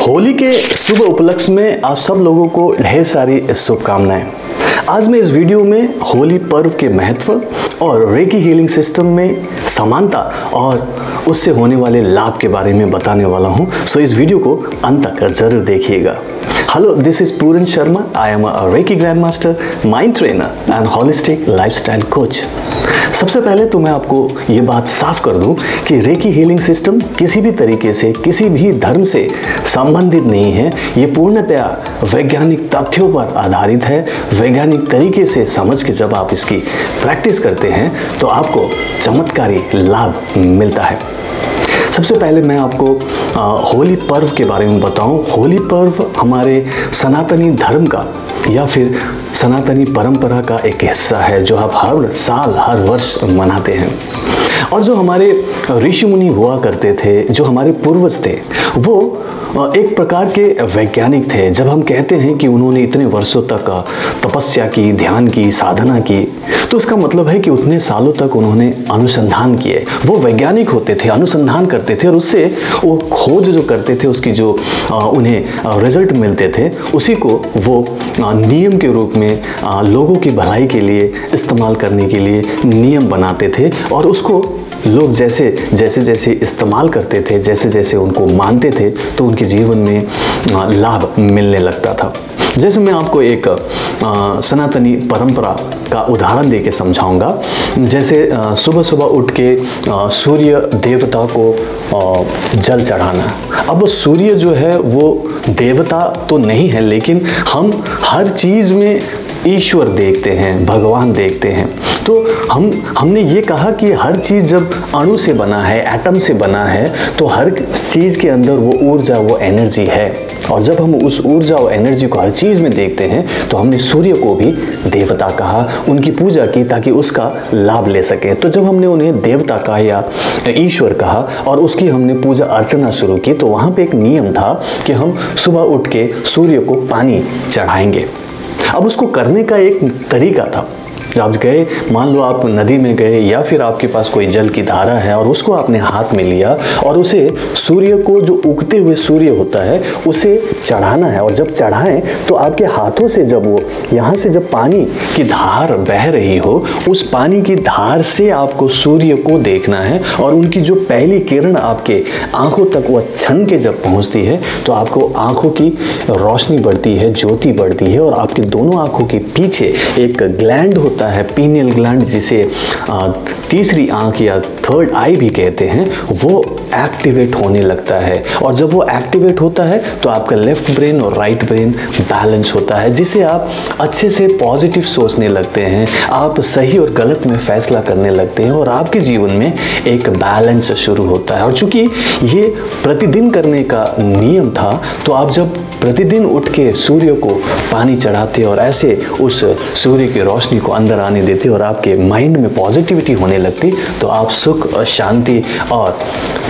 होली के शुभ उपलक्ष्य में आप सब लोगों को ढेर सारी शुभकामनाएं। आज मैं इस वीडियो में होली पर्व के महत्व और रेकी हीलिंग सिस्टम में समानता और उससे होने वाले लाभ के बारे में बताने वाला हूं। सो इस वीडियो को अंत तक जरूर देखिएगा। Hello, this is Puran Sharma. I am a Reiki grand master, mind trainer and holistic lifestyle coach. सबसे पहले तो मैं आपको ये बात साफ कर दूं कि रेकी हीलिंग सिस्टम किसी भी तरीके से किसी भी धर्म से संबंधित नहीं है। ये पूर्णतया वैज्ञानिक तथ्यों पर आधारित है। वैज्ञानिक तरीके से समझ के जब आप इसकी प्रैक्टिस करते हैं तो आपको चमत्कारी लाभ मिलता है। सबसे पहले मैं आपको होली पर्व के बारे में बताऊं। होली पर्व हमारे सनातनी धर्म का या फिर सनातनी परंपरा का एक हिस्सा है जो आप हर साल हर वर्ष मनाते हैं। और जो हमारे ऋषि मुनि हुआ करते थे, जो हमारे पूर्वज थे, वो एक प्रकार के वैज्ञानिक थे। जब हम कहते हैं कि उन्होंने इतने वर्षों तक तपस्या की, ध्यान की, साधना की, तो उसका मतलब है कि उतने सालों तक उन्होंने अनुसंधान किए। वो वैज्ञानिक होते थे, अनुसंधान करते थे और उससे वो खोज जो करते थे, उसकी जो उन्हें रिजल्ट मिलते थे, उसी को वो नियम के रूप में लोगों की भलाई के लिए इस्तेमाल करने के लिए नियम बनाते थे। और उसको लोग जैसे जैसे इस्तेमाल करते थे, जैसे जैसे उनको मानते थे, तो उनके जीवन में लाभ मिलने लगता था। जैसे मैं आपको एक सनातनी परंपरा का उदाहरण दे के समझाऊंगा। जैसे सुबह सुबह उठ के सूर्य देवता को जल चढ़ाना। अब सूर्य जो है वो देवता तो नहीं है, लेकिन हम हर चीज़ में ईश्वर देखते हैं, भगवान देखते हैं। तो हमने ये कहा कि हर चीज़ जब अणु से बना है, एटम से बना है, तो हर चीज़ के अंदर वो ऊर्जा, वो एनर्जी है। और जब हम उस ऊर्जा और एनर्जी को हर चीज़ में देखते हैं, तो हमने सूर्य को भी देवता कहा, उनकी पूजा की ताकि उसका लाभ ले सकें। तो जब हमने उन्हें देवता कहा या ईश्वर कहा और उसकी हमने पूजा अर्चना शुरू की, तो वहाँ पे एक नियम था कि हम सुबह उठ के सूर्य को पानी चढ़ाएंगे। अब उसको करने का एक तरीका था। आप गए, मान लो आप नदी में गए या फिर आपके पास कोई जल की धारा है और उसको आपने हाथ में लिया और उसे सूर्य को, जो उगते हुए सूर्य होता है, उसे चढ़ाना है। और जब चढ़ाएं तो आपके हाथों से जब वो यहाँ से जब पानी की धार बह रही हो, उस पानी की धार से आपको सूर्य को देखना है। और उनकी जो पहली किरण आपके आंखों तक वो छन के जब पहुँचती है, तो आपको आंखों की रोशनी बढ़ती है, ज्योति बढ़ती है। और आपके दोनों आंखों के पीछे एक ग्लैंड होता है, पीनियल ग्लैंड, जिसे तीसरी आंख या थर्ड आई भी कहते हैं, वो एक्टिवेट होने लगता है। और जब वो एक्टिवेट होता है तो आपका लेफ्ट ब्रेन और राइट ब्रेन बैलेंस होता है, जिससे आप अच्छे से पॉजिटिव सोचने लगते हैं, आप सही और गलत में फैसला करने लगते हैं और आपके जीवन में एक बैलेंस शुरू होता है। और चूंकि ये प्रतिदिन करने का नियम था, तो आप जब प्रतिदिन उठ के सूर्य को पानी चढ़ाते और ऐसे उस सूर्य की रोशनी को अंदर आने देते और आपके माइंड में पॉजिटिविटी होने लगती, तो आप सुख और शांति और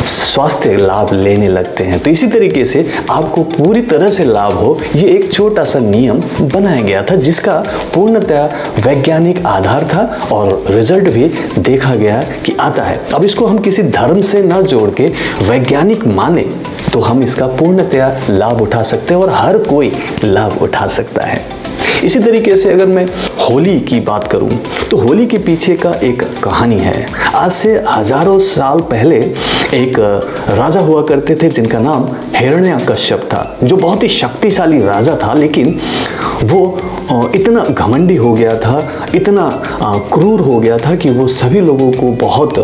स्वास्थ्य लाभ लेने लगते हैं। तो इसी तरीके से आपको पूरी तरह से लाभ हो, ये एक छोटा सा नियम बनाया गया था, जिसका पूर्णतः वैज्ञानिक आधार था और रिजल्ट भी देखा गया कि आता है। अब इसको हम किसी धर्म से न जोड़ के वैज्ञानिक माने तो हम इसका पूर्णतः लाभ उठा सकते हैं और हर कोई लाभ उठा सकता है। इसी तरीके से अगर मैं होली की बात करूं, तो होली के पीछे का एक कहानी है। आज से हजारों साल पहले एक राजा हुआ करते थे जिनका नाम हिरण्यकश्यप था, जो बहुत ही शक्तिशाली राजा था। लेकिन वो इतना घमंडी हो गया था, इतना क्रूर हो गया था कि वो सभी लोगों को बहुत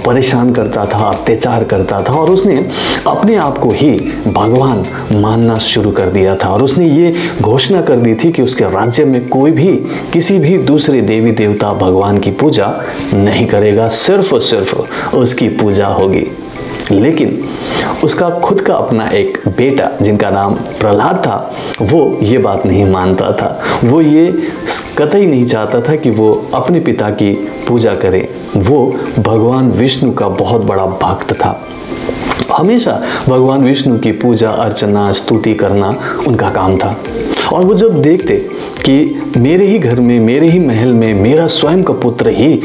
परेशान करता था, अत्याचार करता था। और उसने अपने आप को ही भगवान मानना शुरू कर दिया था। और उसने ये घोषणा कर दी थी कि उसके राज्य में कोई भी किसी भी दूसरे देवी देवता भगवान की पूजा नहीं करेगा, सिर्फ और सिर्फ उसकी पूजा होगी। लेकिन उसका खुद का अपना एक बेटा जिनका नाम प्रहलाद था, वो ये बात नहीं मानता था। वो ये कतई नहीं चाहता था कि वो अपने पिता की पूजा करे। वो भगवान विष्णु का बहुत बड़ा भक्त था। हमेशा भगवान विष्णु की पूजा अर्चना स्तुति करना उनका काम था। और वो जब देखते कि मेरे ही घर में, मेरे ही महल में मेरा स्वयं का पुत्र ही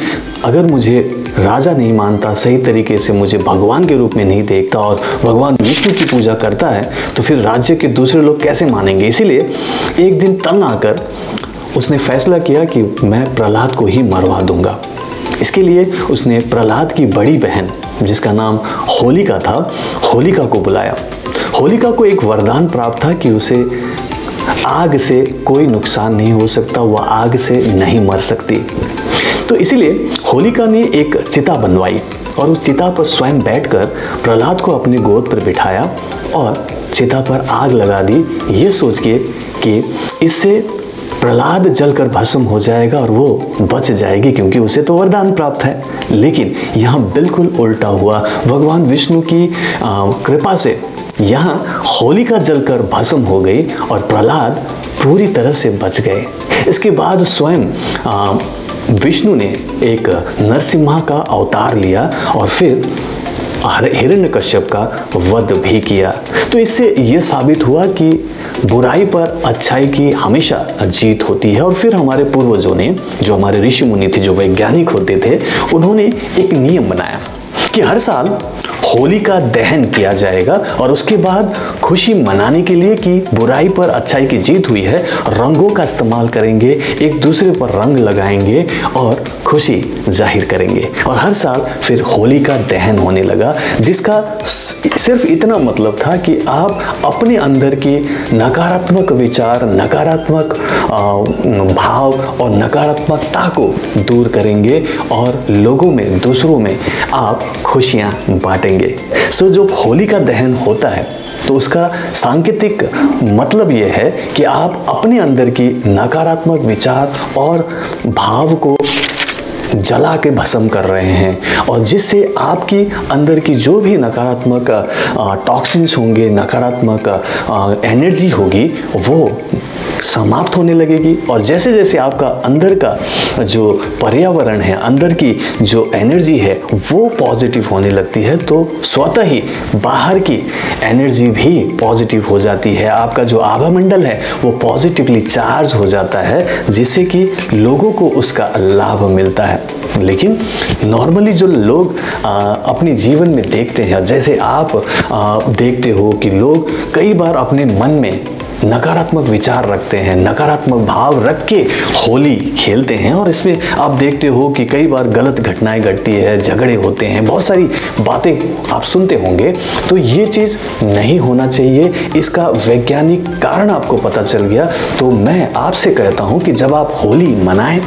अगर मुझे राजा नहीं मानता, सही तरीके से मुझे भगवान के रूप में नहीं देखता और भगवान विष्णु की पूजा करता है, तो फिर राज्य के दूसरे लोग कैसे मानेंगे। इसीलिए एक दिन तंग आकर उसने फैसला किया कि मैं प्रहलाद को ही मरवा दूंगा। इसके लिए उसने प्रहलाद की बड़ी बहन, जिसका नाम होलिका था, होलिका को बुलाया। होलिका को एक वरदान प्राप्त था कि उसे आग से कोई नुकसान नहीं हो सकता, वह आग से नहीं मर सकती। तो इसीलिए होलिका ने एक चिता बनवाई और उस चिता पर स्वयं बैठकर प्रहलाद को अपने गोद पर बिठाया और चिता पर आग लगा दी, ये सोच के कि इससे प्रहलाद जलकर भस्म हो जाएगा और वो बच जाएगी, क्योंकि उसे तो वरदान प्राप्त है। लेकिन यहाँ बिल्कुल उल्टा हुआ। भगवान विष्णु की कृपा से यहाँ होलिका जलकर भस्म हो गई और प्रहलाद पूरी तरह से बच गए। इसके बाद स्वयं विष्णु ने एक नरसिम्हा का अवतार लिया और फिर हिरण्यकश्यप का वध भी किया। तो इससे यह साबित हुआ कि बुराई पर अच्छाई की हमेशा जीत होती है। और फिर हमारे पूर्वजों ने, जो हमारे ऋषि मुनि थे, जो वैज्ञानिक होते थे, उन्होंने एक नियम बनाया कि हर साल होली का दहन किया जाएगा और उसके बाद खुशी मनाने के लिए कि बुराई पर अच्छाई की जीत हुई है, रंगों का इस्तेमाल करेंगे, एक दूसरे पर रंग लगाएंगे और खुशी जाहिर करेंगे। और हर साल फिर होली का दहन होने लगा, जिसका सिर्फ इतना मतलब था कि आप अपने अंदर की नकारात्मक विचार, नकारात्मक भाव और नकारात्मकता को दूर करेंगे और लोगों में, दूसरों में आप खुशियां बांटेंगे। सो जब होली का दहन होता है तो उसका सांकेतिक मतलब यह है कि आप अपने अंदर की नकारात्मक विचार और भाव को जला के भस्म कर रहे हैं, और जिससे आपकी अंदर की जो भी नकारात्मक टॉक्सिन्स होंगे, नकारात्मक एनर्जी होगी, वो समाप्त होने लगेगी। और जैसे जैसे आपका अंदर का जो पर्यावरण है, अंदर की जो एनर्जी है, वो पॉजिटिव होने लगती है, तो स्वतः ही बाहर की एनर्जी भी पॉजिटिव हो जाती है। आपका जो आभामंडल है वो पॉजिटिवली चार्ज हो जाता है, जिससे कि लोगों को उसका लाभ मिलता है। लेकिन नॉर्मली जो लोग अपने जीवन में देखते हैं, जैसे आप देखते हो कि लोग कई बार अपने मन में नकारात्मक विचार रखते हैं, नकारात्मक भाव रख के होली खेलते हैं, और इसमें आप देखते हो कि कई बार गलत घटनाएं घटती है, झगड़े होते हैं, बहुत सारी बातें आप सुनते होंगे। तो ये चीज़ नहीं होना चाहिए। इसका वैज्ञानिक कारण आपको पता चल गया। तो मैं आपसे कहता हूँ कि जब आप होली मनाएं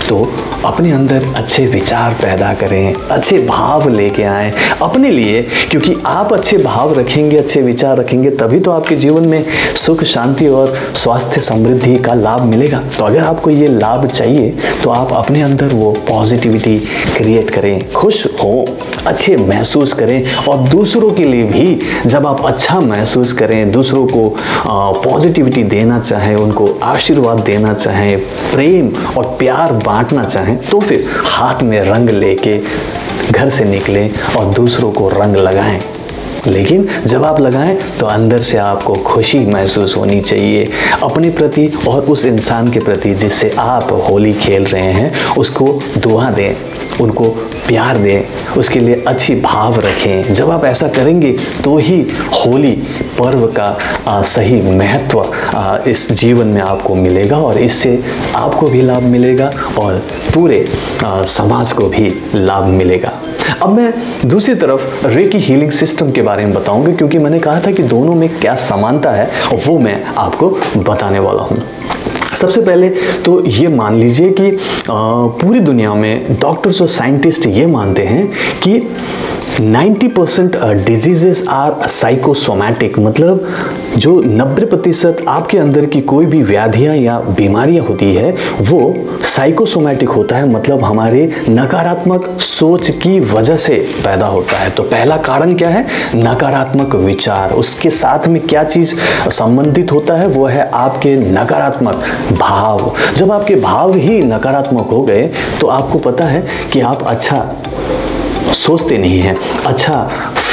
तो अपने अंदर अच्छे विचार पैदा करें, अच्छे भाव लेके आएँ अपने लिए, क्योंकि आप अच्छे भाव रखेंगे, अच्छे विचार रखेंगे, तभी तो आपके जीवन में सुख, शांति और स्वास्थ्य, समृद्धि का लाभ मिलेगा। तो अगर आपको ये लाभ चाहिए तो आप अपने अंदर वो पॉजिटिविटी क्रिएट करें, खुश हो, अच्छे महसूस करें, और दूसरों के लिए भी जब आप अच्छा महसूस करें, दूसरों को पॉजिटिविटी देना चाहें, उनको आशीर्वाद देना चाहें, प्रेम और प्यार बांटना चाहें, तो फिर हाथ में रंग लेके घर से निकलें और दूसरों को रंग लगाएं। लेकिन जब आप लगाएं तो अंदर से आपको खुशी महसूस होनी चाहिए अपने प्रति और उस इंसान के प्रति जिससे आप होली खेल रहे हैं। उसको दुआ दें, उनको प्यार दें, उसके लिए अच्छी भाव रखें। जब आप ऐसा करेंगे तो ही होली पर्व का सही महत्व इस जीवन में आपको मिलेगा, और इससे आपको भी लाभ मिलेगा और पूरे समाज को भी लाभ मिलेगा। अब मैं दूसरी तरफ रेकी हीलिंग सिस्टम के बारे में बताऊंगा, क्योंकि मैंने कहा था कि दोनों में क्या समानता है और वो मैं आपको बताने वाला हूँ। सबसे पहले तो ये मान लीजिए कि पूरी दुनिया में डॉक्टर्स और साइंटिस्ट ये मानते हैं कि 90% डिजीजेस आर साइकोसोमैटिक, मतलब जो 90% आपके अंदर की कोई भी व्याधियां या बीमारियां होती है वो साइकोसोमैटिक होता है, मतलब हमारे नकारात्मक सोच की वजह से पैदा होता है। तो पहला कारण क्या है? नकारात्मक विचार। उसके साथ में क्या चीज़ संबंधित होता है? वो है आपके नकारात्मक भाव। जब आपके भाव ही नकारात्मक हो गए तो आपको पता है कि आप अच्छा सोचते नहीं हैं, अच्छा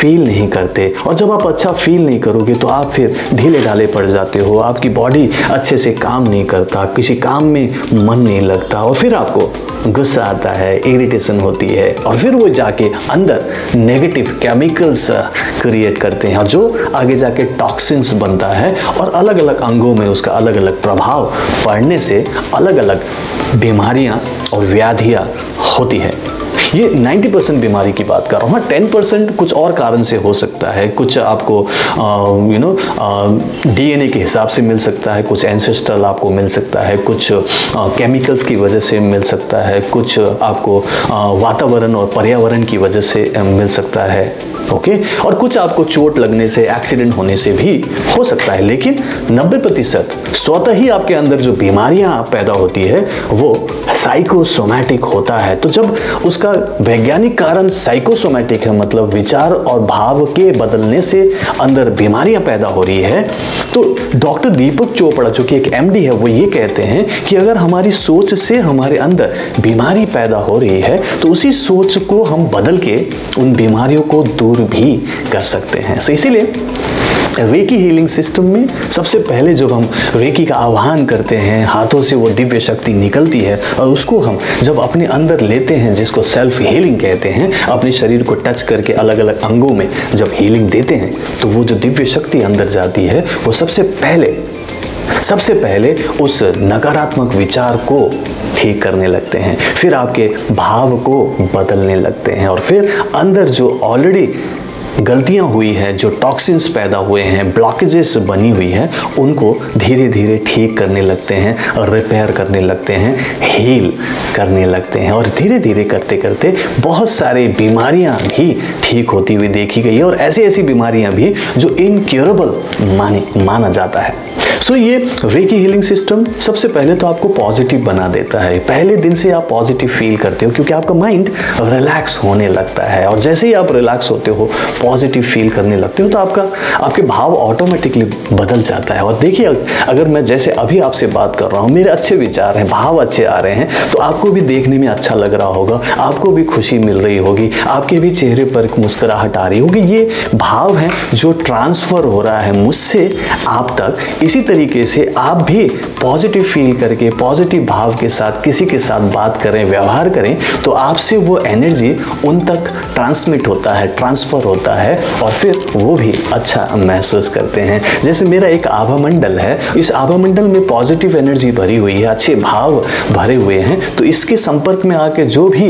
फील नहीं करते, और जब आप अच्छा फील नहीं करोगे तो आप फिर ढीले ढाले पड़ जाते हो, आपकी बॉडी अच्छे से काम नहीं करता, किसी काम में मन नहीं लगता, और फिर आपको गुस्सा आता है, इरिटेशन होती है, और फिर वो जाके अंदर नेगेटिव केमिकल्स क्रिएट करते हैं जो आगे जाके टॉक्सिन्स बनता है, और अलग अलग अंगों में उसका अलग अलग प्रभाव पड़ने से अलग अलग बीमारियां और व्याधियां होती है। ये 90% बीमारी की बात कर रहा हूँ। 10% कुछ और कारण से हो सकता है, कुछ आपको DNA के हिसाब से मिल सकता है, कुछ एंसेस्ट्रल आपको मिल सकता है, कुछ केमिकल्स की वजह से मिल सकता है, कुछ आपको वातावरण और पर्यावरण की वजह से मिल सकता है, ओके, और कुछ आपको चोट लगने से, एक्सीडेंट होने से भी हो सकता है। लेकिन 90% स्वतः ही आपके अंदर जो बीमारियां पैदा होती है वो साइकोसोमैटिक होता है। तो जब उसका वैज्ञानिक कारण साइकोसोमैटिक है, मतलब विचार और भाव के बदलने से अंदर बीमारियां पैदा हो रही है, तो डॉक्टर दीपक चोपड़ा जो कि एक MD है, वो ये कहते हैं कि अगर हमारी सोच से हमारे अंदर बीमारी पैदा हो रही है तो उसी सोच को हम बदल के उन बीमारियों को दूर भी कर सकते हैं। सो इसीलिए रेकी हीलिंग सिस्टम में सबसे पहले जब हम रेकी का आह्वान करते हैं, हाथों से वो दिव्य शक्ति निकलती है, और उसको हम जब अपने अंदर लेते हैं, जिसको सेल्फ हीलिंग कहते हैं, अपने शरीर को टच करके अलग अलग अंगों में जब हीलिंग देते हैं, तो वो जो दिव्य शक्ति अंदर जाती है वो सबसे पहले उस नकारात्मक विचार को ठीक करने लगते हैं, फिर आपके भाव को बदलने लगते हैं, और फिर अंदर जो ऑलरेडी गलतियां हुई है, जो टॉक्सिन्स पैदा हुए हैं, ब्लॉकेजेस बनी हुई है, उनको धीरे धीरे ठीक करने लगते हैं, रिपेयर करने लगते हैं, हील करने लगते हैं, और धीरे धीरे करते करते बहुत सारी बीमारियां भी ठीक होती हुई देखी गई है, और ऐसी बीमारियां भी जो इनक्योरेबल माना जाता है। सो ये रेकी हीलिंग सिस्टम सबसे पहले तो आपको पॉजिटिव बना देता है। पहले दिन से आप पॉजिटिव फील करते हो क्योंकि आपका माइंड रिलैक्स होने लगता है, और जैसे ही आप रिलैक्स होते हो, पॉजिटिव फील करने लगते हो, तो आपके भाव ऑटोमेटिकली बदल जाता है। और देखिए, अगर मैं जैसे अभी आपसे बात कर रहा हूँ, मेरे अच्छे विचार हैं, भाव अच्छे आ रहे हैं, तो आपको भी देखने में अच्छा लग रहा होगा, आपको भी खुशी मिल रही होगी, आपके भी चेहरे पर एक मुस्कुराहट आ रही होगी। ये भाव है जो ट्रांसफर हो रहा है मुझसे आप तक। इसी तरीके से आप भी पॉजिटिव फील करके, पॉजिटिव भाव के साथ किसी के साथ बात करें, व्यवहार करें, तो आपसे वो एनर्जी उन तक ट्रांसमिट होता है, ट्रांसफर होता है, और फिर वो भी अच्छा महसूस करते हैं। जैसे मेरा एक आभा मंडल है, इस आभा मंडल में पॉजिटिव एनर्जी भरी हुई है, अच्छे भाव भरे हुए हैं, तो इसके संपर्क में आके जो भी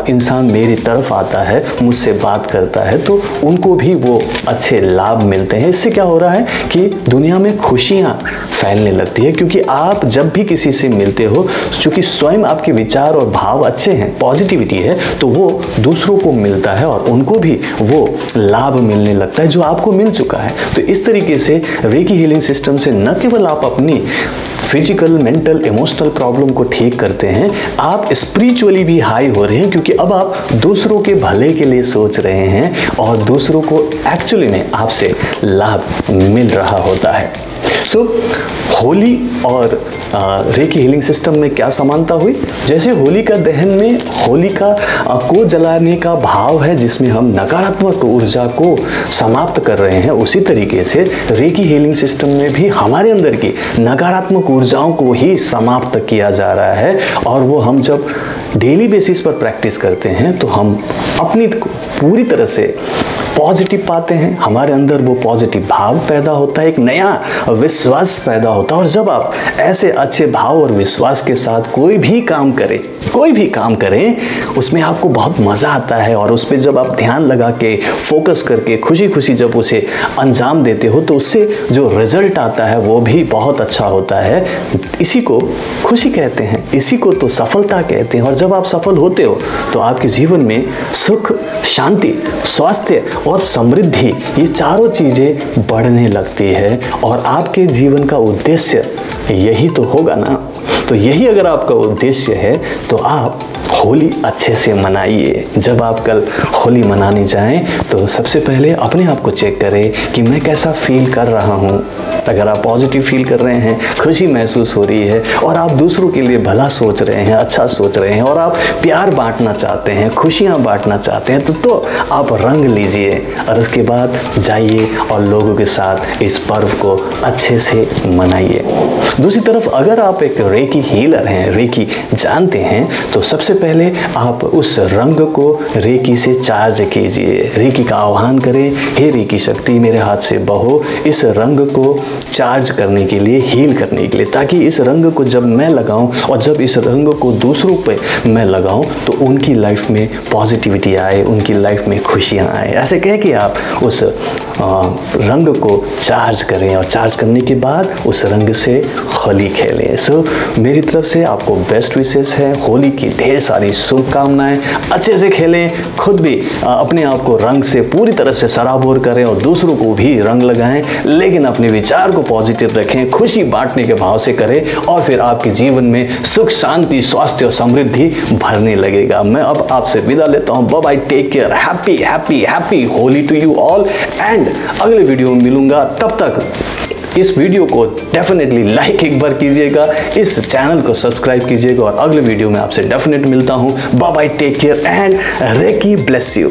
इंसान मेरी तरफ आता है, मुझसे बात करता है, तो उनको भी वो अच्छे लाभ मिलते हैं। इससे क्या हो रहा है कि दुनिया में खुशियां फैलने लगती है, क्योंकि आप जब भी किसी से मिलते हो, चूंकि स्वयं आपके विचार और भाव अच्छे हैं, पॉजिटिविटी है, तो वो दूसरों को मिलता है और उनको भी वो लाभ मिलने लगता है जो आपको मिल चुका है। तो इस तरीके से रेकी हीलिंग सिस्टम से न केवल आप अपनी फिजिकल, मेंटल, इमोशनल प्रॉब्लम को ठीक करते हैं, आप स्पिरिचुअली भी हाई हो रहे हैं, क्योंकि अब आप दूसरों के भले के लिए सोच रहे हैं और दूसरों को एक्चुअली में आपसे लाभ मिल रहा होता है। सो होली और रेकी हीलिंग सिस्टम में क्या समानता हुई? जैसे होलिका दहन में होलिका को जलाने का भाव है, जिसमें हम नकारात्मक ऊर्जा को समाप्त कर रहे हैं, उसी तरीके से रेकी हीलिंग सिस्टम में भी हमारे अंदर की नकारात्मक ऊर्जाओं को ही समाप्त किया जा रहा है। और वो हम जब डेली बेसिस पर प्रैक्टिस करते हैं तो हम अपनी पूरी तरह से पॉजिटिव पाते हैं, हमारे अंदर वो पॉजिटिव भाव पैदा होता है, एक नया विश्वास पैदा होता है। और जब आप ऐसे अच्छे भाव और विश्वास के साथ कोई भी काम करें, उसमें आपको बहुत मज़ा आता है, और उस पर जब आप ध्यान लगा के, फोकस करके, खुशी खुशी जब उसे अंजाम देते हो, तो उससे जो रिजल्ट आता है वो भी बहुत अच्छा होता है। इसी को खुशी कहते हैं, इसी को तो सफलता कहते हैं। और जब आप सफल होते हो तो आपके जीवन में सुख, शांति, स्वास्थ्य और समृद्धि, ये चारों चीज़ें बढ़ने लगती है, और आपके जीवन का उद्देश्य यही तो होगा ना। तो यही अगर आपका उद्देश्य है तो आप होली अच्छे से मनाइए। जब आप कल होली मनाने जाएं तो सबसे पहले अपने आप को चेक करें कि मैं कैसा फील कर रहा हूं। अगर आप पॉजिटिव फील कर रहे हैं, खुशी महसूस हो रही है और आप दूसरों के लिए भला सोच रहे हैं, अच्छा सोच रहे हैं और आप प्यार बांटना चाहते हैं, खुशियां बांटना चाहते हैं, तो आप रंग लीजिए और उसके बाद जाइए और लोगों के साथ इस पर्व को अच्छे से मनाइए। दूसरी तरफ अगर आप एक रेकी हीलर हैं, रेकी जानते हैं, तो सबसे पहले आप उस रंग को रेकी से चार्ज कीजिए। रेकी का आह्वान करें, हे रेकी शक्ति मेरे हाथ से बहो इस रंग को चार्ज करने के लिए, हील करने के लिए, ताकि इस रंग को जब मैं लगाऊं और जब इस रंग को दूसरों पे मैं लगाऊं तो उनकी लाइफ में पॉजिटिविटी आए, उनकी लाइफ में खुशियां आए। ऐसे कह के आप उस रंग को चार्ज करें और चार्ज करने के बाद उस रंग से होली खेलें। सो मेरी तरफ से आपको बेस्ट विशेष है, होली की ढेर सारी शुभकामनाएं। अच्छे से खेलें, खुद भी अपने आप को रंग से पूरी तरह से सराबोर करें और दूसरों को भी रंग लगाएं, लेकिन अपने विचार को पॉजिटिव रखें, खुशी बांटने के भाव से करें और फिर आपके जीवन में सुख, शांति, स्वास्थ्य और समृद्धि भरने लगेगा। मैं अब आपसे विदा लेता हूं। Bye bye, take care, happy happy happy Holi to you all and अगले वीडियो में मिलूंगा। तब तक इस वीडियो को डेफिनेटली लाइक एक बार कीजिएगा, इस चैनल को सब्सक्राइब कीजिएगा और अगले वीडियो में आपसे डेफिनेट मिलता हूं। Bye bye, take care and Reiki bless you.